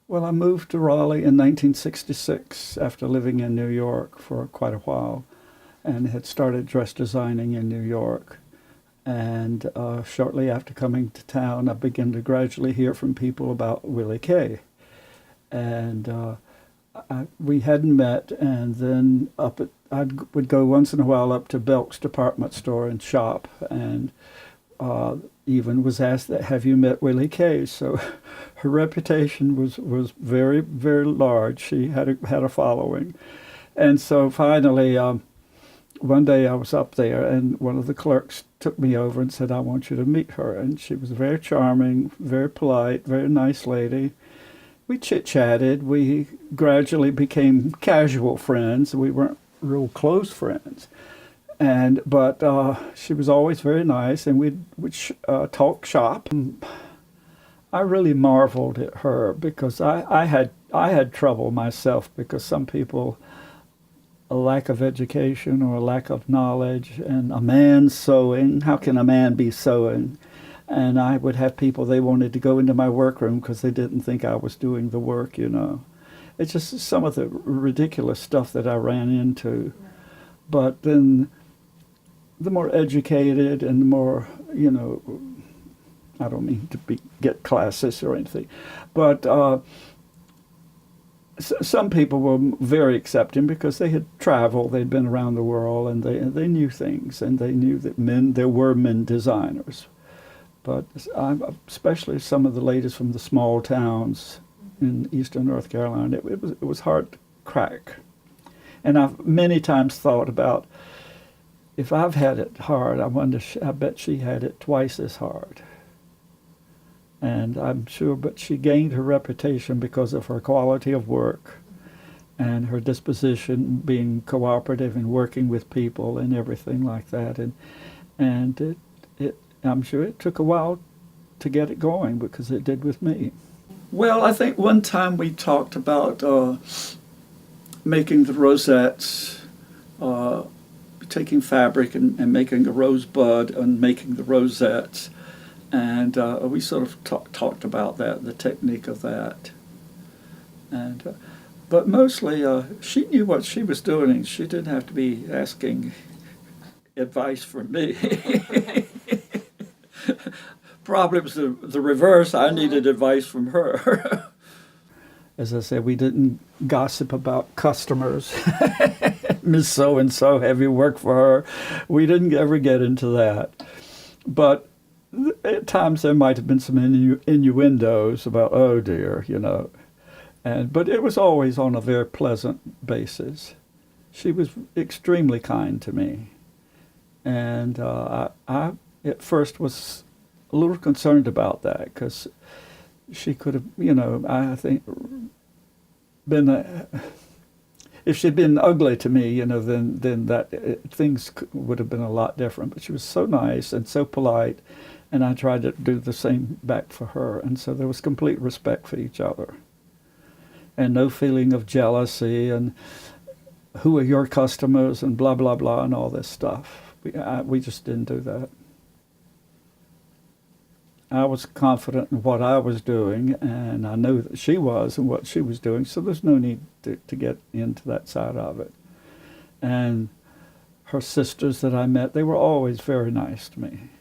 Well, I moved to Raleigh in 1966 after living in New York for quite a while and had started dress designing in New York. And shortly after coming to town, I began to gradually hear from people about Willie Kay. And we hadn't met, and then I would go once in a while up to Belk's department store and shop, and even was asked that, have you met Willie Kay? So her reputation was very, very large. She had a following. And so finally, one day I was up there, and one of the clerks took me over and said, I want you to meet her. And she was very charming, very polite, very nice lady. We chit-chatted. We gradually became casual friends. We weren't real close friends. But she was always very nice, and we'd talk shop. I really marveled at her because I had trouble myself, because some people, a lack of education or a lack of knowledge, and a man sewing, how can a man be sewing? And I would have people, they wanted to go into my workroom because they didn't think I was doing the work, you know. It's just some of the ridiculous stuff that I ran into. But then the more educated and the more, you know, I don't mean to get classist or anything, but some people were very accepting because they had traveled, they'd been around the world, and they knew things, and they knew that there were men designers. But especially some of the ladies from the small towns in eastern North Carolina, it was hard to crack. And I've many times thought about, if I've had it hard, I bet she had it twice as hard. And I'm sure, but she gained her reputation because of her quality of work and her disposition, being cooperative and working with people and everything like that. And I'm sure it took a while to get it going, because it did with me. Well, I think one time we talked about making the rosettes, taking fabric and making a rosebud and making the rosettes. And we sort of talked about that, the technique of that. And but mostly, she knew what she was doing. She didn't have to be asking advice from me. Probably it was the reverse. I needed advice from her. As I said, we didn't gossip about customers. Miss So-and-so, have you worked for her? We didn't ever get into that. But at times there might have been some innuendos about, oh dear, you know. But it was always on a very pleasant basis. She was extremely kind to me. And I at first was a little concerned about that, because she could have, you know, I think, been if she'd been ugly to me, you know, then things would have been a lot different. But she was so nice and so polite, and I tried to do the same back for her. And so there was complete respect for each other, and no feeling of jealousy and who are your customers and blah blah blah and all this stuff. We just didn't do that. I was confident in what I was doing, and I knew that she was and what she was doing, so there's no need to get into that side of it. And her sisters that I met, they were always very nice to me.